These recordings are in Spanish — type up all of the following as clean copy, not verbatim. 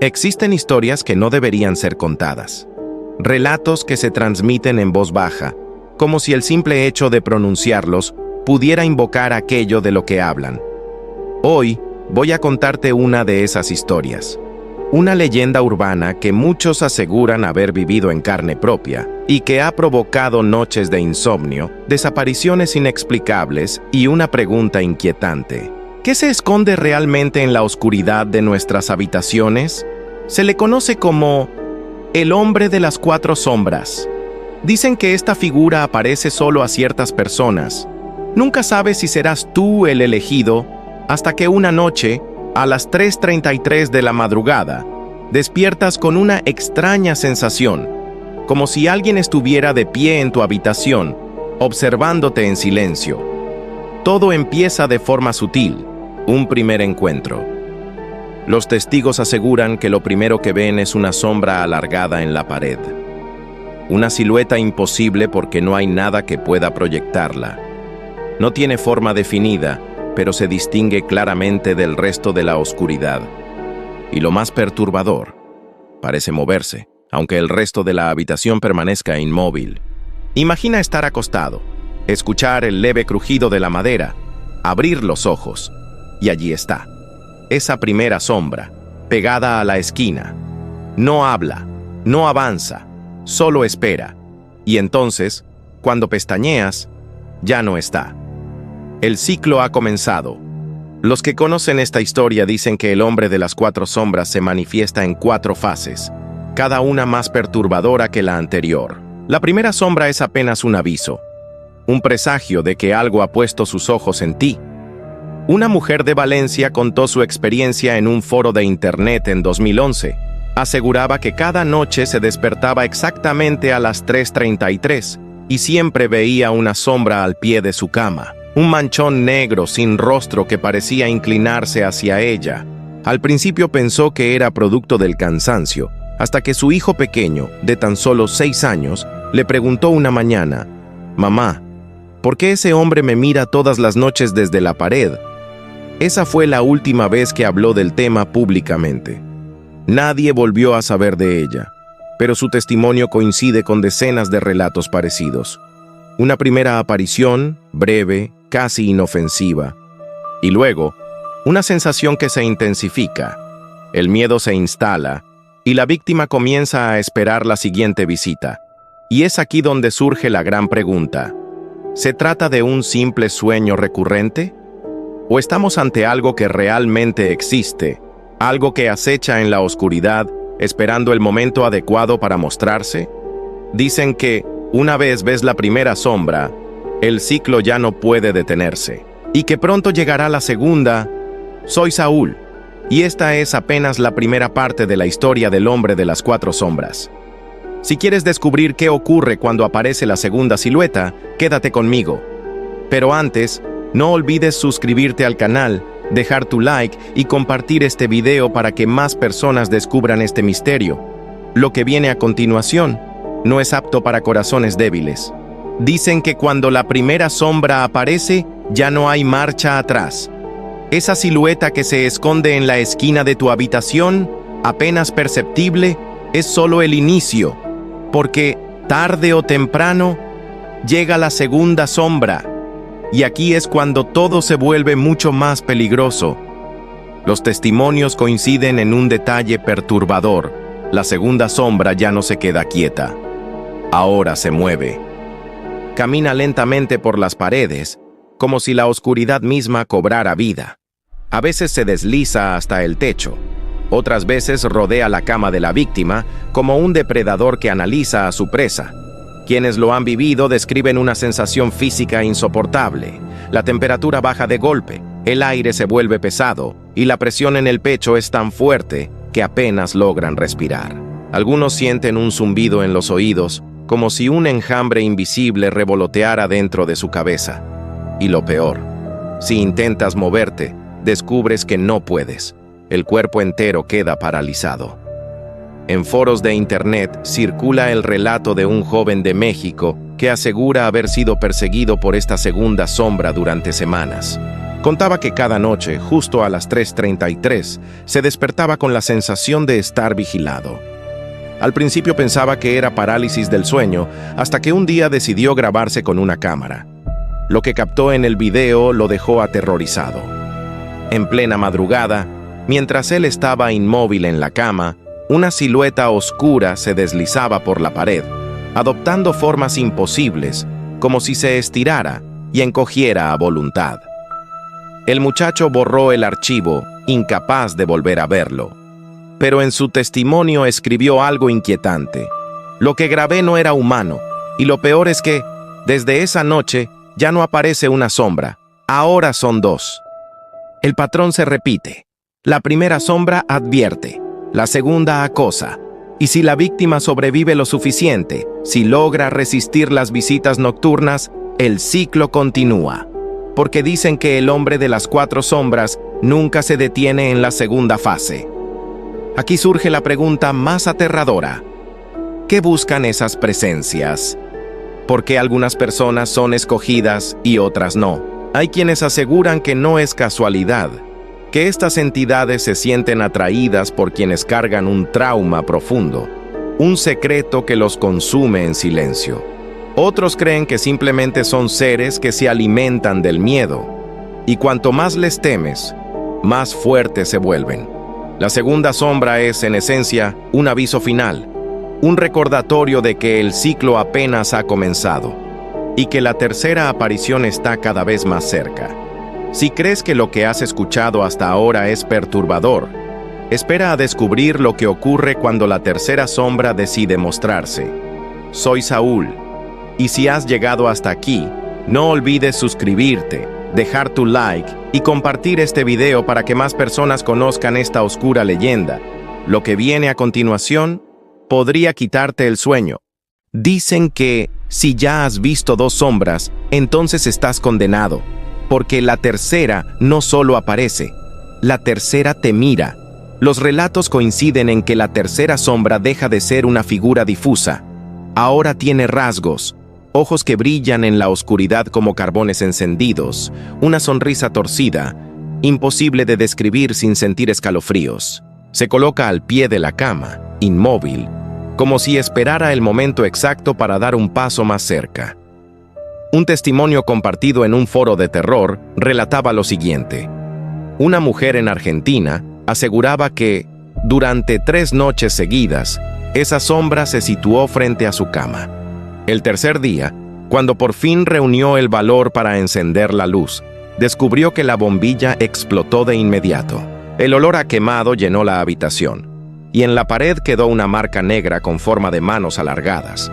Existen historias que no deberían ser contadas. Relatos que se transmiten en voz baja, como si el simple hecho de pronunciarlos pudiera invocar aquello de lo que hablan. Hoy voy a contarte una de esas historias. Una leyenda urbana que muchos aseguran haber vivido en carne propia y que ha provocado noches de insomnio, desapariciones inexplicables y una pregunta inquietante. ¿Qué se esconde realmente en la oscuridad de nuestras habitaciones? Se le conoce como el hombre de las 4 sombras. Dicen que esta figura aparece solo a ciertas personas. Nunca sabes si serás tú el elegido hasta que una noche, a las 3:33 de la madrugada, despiertas con una extraña sensación, como si alguien estuviera de pie en tu habitación, observándote en silencio. Todo empieza de forma sutil, un primer encuentro. Los testigos aseguran que lo primero que ven es una sombra alargada en la pared. Una silueta imposible porque no hay nada que pueda proyectarla. No tiene forma definida, pero se distingue claramente del resto de la oscuridad. Y lo más perturbador, parece moverse, aunque el resto de la habitación permanezca inmóvil. Imagina estar acostado, escuchar el leve crujido de la madera, abrir los ojos, y allí está, esa primera sombra, pegada a la esquina. No habla, no avanza, solo espera. Y entonces, cuando pestañeas, ya no está. El ciclo ha comenzado. Los que conocen esta historia dicen que el hombre de las 4 sombras se manifiesta en 4 fases, cada una más perturbadora que la anterior. La primera sombra es apenas un aviso, un presagio de que algo ha puesto sus ojos en ti. Una mujer de Valencia contó su experiencia en un foro de internet en 2011. Aseguraba que cada noche se despertaba exactamente a las 3:33 y siempre veía una sombra al pie de su cama. Un manchón negro sin rostro que parecía inclinarse hacia ella. Al principio pensó que era producto del cansancio, hasta que su hijo pequeño, de tan solo 6 años, le preguntó una mañana: «Mamá, ¿por qué ese hombre me mira todas las noches desde la pared?». Esa fue la última vez que habló del tema públicamente. Nadie volvió a saber de ella, pero su testimonio coincide con decenas de relatos parecidos. Una primera aparición, breve, casi inofensiva. Y luego, una sensación que se intensifica. El miedo se instala y la víctima comienza a esperar la siguiente visita. Y es aquí donde surge la gran pregunta. ¿Se trata de un simple sueño recurrente? ¿O estamos ante algo que realmente existe? ¿Algo que acecha en la oscuridad, esperando el momento adecuado para mostrarse? Dicen que, una vez ves la primera sombra, el ciclo ya no puede detenerse, y que pronto llegará la segunda. Soy Saúl, y esta es apenas la primera parte de la historia del hombre de las 4 sombras. Si quieres descubrir qué ocurre cuando aparece la segunda silueta, quédate conmigo. Pero antes, no olvides suscribirte al canal, dejar tu like y compartir este video para que más personas descubran este misterio. Lo que viene a continuación no es apto para corazones débiles. Dicen que cuando la primera sombra aparece, ya no hay marcha atrás. Esa silueta que se esconde en la esquina de tu habitación, apenas perceptible, es solo el inicio, porque tarde o temprano llega la segunda sombra. Y aquí es cuando todo se vuelve mucho más peligroso. Los testimonios coinciden en un detalle perturbador. La segunda sombra ya no se queda quieta. Ahora se mueve. Camina lentamente por las paredes, como si la oscuridad misma cobrara vida. A veces se desliza hasta el techo. Otras veces rodea la cama de la víctima, como un depredador que analiza a su presa. Quienes lo han vivido describen una sensación física insoportable. La temperatura baja de golpe, el aire se vuelve pesado y la presión en el pecho es tan fuerte que apenas logran respirar. Algunos sienten un zumbido en los oídos, como si un enjambre invisible revoloteara dentro de su cabeza. Y lo peor, si intentas moverte, descubres que no puedes. El cuerpo entero queda paralizado. En foros de internet circula el relato de un joven de México que asegura haber sido perseguido por esta segunda sombra durante semanas. Contaba que cada noche, justo a las 3:33, se despertaba con la sensación de estar vigilado. Al principio pensaba que era parálisis del sueño, hasta que un día decidió grabarse con una cámara. Lo que captó en el video lo dejó aterrorizado. En plena madrugada, mientras él estaba inmóvil en la cama, una silueta oscura se deslizaba por la pared, adoptando formas imposibles, como si se estirara y encogiera a voluntad. El muchacho borró el archivo, incapaz de volver a verlo. Pero en su testimonio escribió algo inquietante. Lo que grabé no era humano, y lo peor es que, desde esa noche, ya no aparece una sombra, ahora son dos. El patrón se repite. La primera sombra advierte, la segunda acosa, y si la víctima sobrevive lo suficiente, si logra resistir las visitas nocturnas, el ciclo continúa. Porque dicen que el hombre de las 4 sombras nunca se detiene en la segunda fase. Aquí surge la pregunta más aterradora. ¿Qué buscan esas presencias? ¿Por qué algunas personas son escogidas y otras no? Hay quienes aseguran que no es casualidad, que estas entidades se sienten atraídas por quienes cargan un trauma profundo, un secreto que los consume en silencio. Otros creen que simplemente son seres que se alimentan del miedo, y cuanto más les temes, más fuertes se vuelven. La segunda sombra es, en esencia, un aviso final, un recordatorio de que el ciclo apenas ha comenzado, y que la tercera aparición está cada vez más cerca. Si crees que lo que has escuchado hasta ahora es perturbador, espera a descubrir lo que ocurre cuando la tercera sombra decide mostrarse. Soy Saúl, y si has llegado hasta aquí, no olvides suscribirte, dejar tu like y compartir este video para que más personas conozcan esta oscura leyenda. Lo que viene a continuación podría quitarte el sueño. Dicen que si ya has visto 2 sombras, entonces estás condenado, porque la tercera no solo aparece, la tercera te mira. Los relatos coinciden en que la tercera sombra deja de ser una figura difusa. Ahora tiene rasgos, ojos que brillan en la oscuridad como carbones encendidos, una sonrisa torcida, imposible de describir sin sentir escalofríos. Se coloca al pie de la cama, inmóvil, como si esperara el momento exacto para dar un paso más cerca. Un testimonio compartido en un foro de terror relataba lo siguiente. Una mujer en Argentina aseguraba que, durante 3 noches seguidas, esa sombra se situó frente a su cama. El tercer día, cuando por fin reunió el valor para encender la luz, descubrió que la bombilla explotó de inmediato. El olor a quemado llenó la habitación, y en la pared quedó una marca negra con forma de manos alargadas.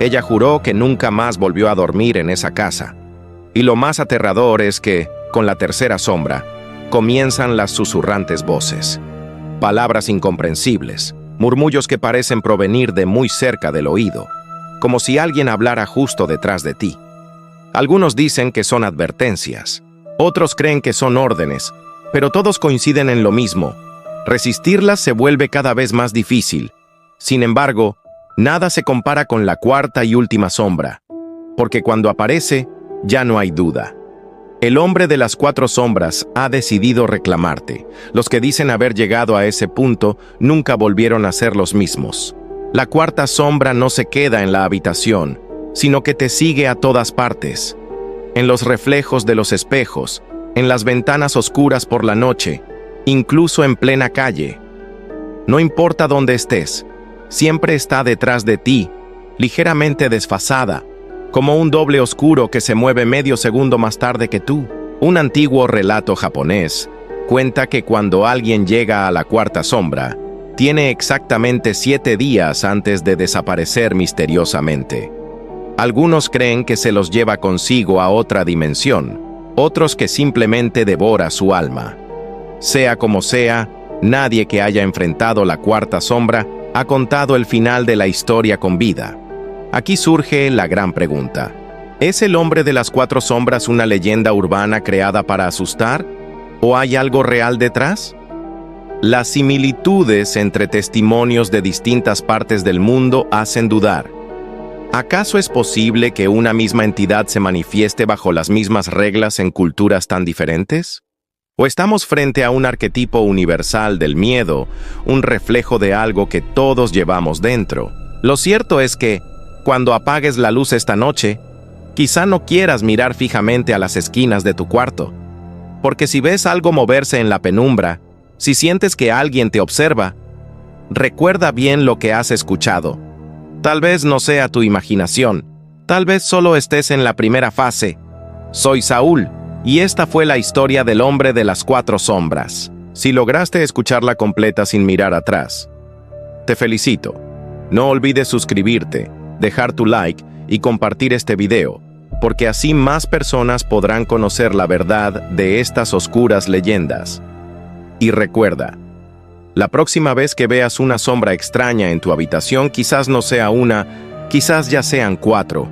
Ella juró que nunca más volvió a dormir en esa casa. Y lo más aterrador es que, con la tercera sombra, comienzan las susurrantes voces. Palabras incomprensibles, murmullos que parecen provenir de muy cerca del oído, como si alguien hablara justo detrás de ti. Algunos dicen que son advertencias, otros creen que son órdenes, pero todos coinciden en lo mismo. Resistirlas se vuelve cada vez más difícil. Sin embargo, nada se compara con la cuarta y última sombra, porque cuando aparece, ya no hay duda. El hombre de las 4 sombras ha decidido reclamarte. Los que dicen haber llegado a ese punto nunca volvieron a ser los mismos. La cuarta sombra no se queda en la habitación, sino que te sigue a todas partes. En los reflejos de los espejos, en las ventanas oscuras por la noche, incluso en plena calle. No importa dónde estés, siempre está detrás de ti, ligeramente desfasada, como un doble oscuro que se mueve medio segundo más tarde que tú. Un antiguo relato japonés cuenta que cuando alguien llega a la cuarta sombra, tiene exactamente 7 días antes de desaparecer misteriosamente. Algunos creen que se los lleva consigo a otra dimensión, otros que simplemente devora su alma. Sea como sea, nadie que haya enfrentado la cuarta sombra ha contado el final de la historia con vida. Aquí surge la gran pregunta. ¿Es el hombre de las 4 sombras una leyenda urbana creada para asustar? ¿O hay algo real detrás? Las similitudes entre testimonios de distintas partes del mundo hacen dudar. ¿Acaso es posible que una misma entidad se manifieste bajo las mismas reglas en culturas tan diferentes? ¿O estamos frente a un arquetipo universal del miedo, un reflejo de algo que todos llevamos dentro? Lo cierto es que, cuando apagues la luz esta noche, quizá no quieras mirar fijamente a las esquinas de tu cuarto, porque si ves algo moverse en la penumbra, si sientes que alguien te observa, recuerda bien lo que has escuchado. Tal vez no sea tu imaginación, tal vez solo estés en la primera fase. Soy Saúl, y esta fue la historia del hombre de las 4 sombras. Si lograste escucharla completa sin mirar atrás, te felicito. No olvides suscribirte, dejar tu like y compartir este video, porque así más personas podrán conocer la verdad de estas oscuras leyendas. Y recuerda, la próxima vez que veas una sombra extraña en tu habitación, quizás no sea una, quizás ya sean 4.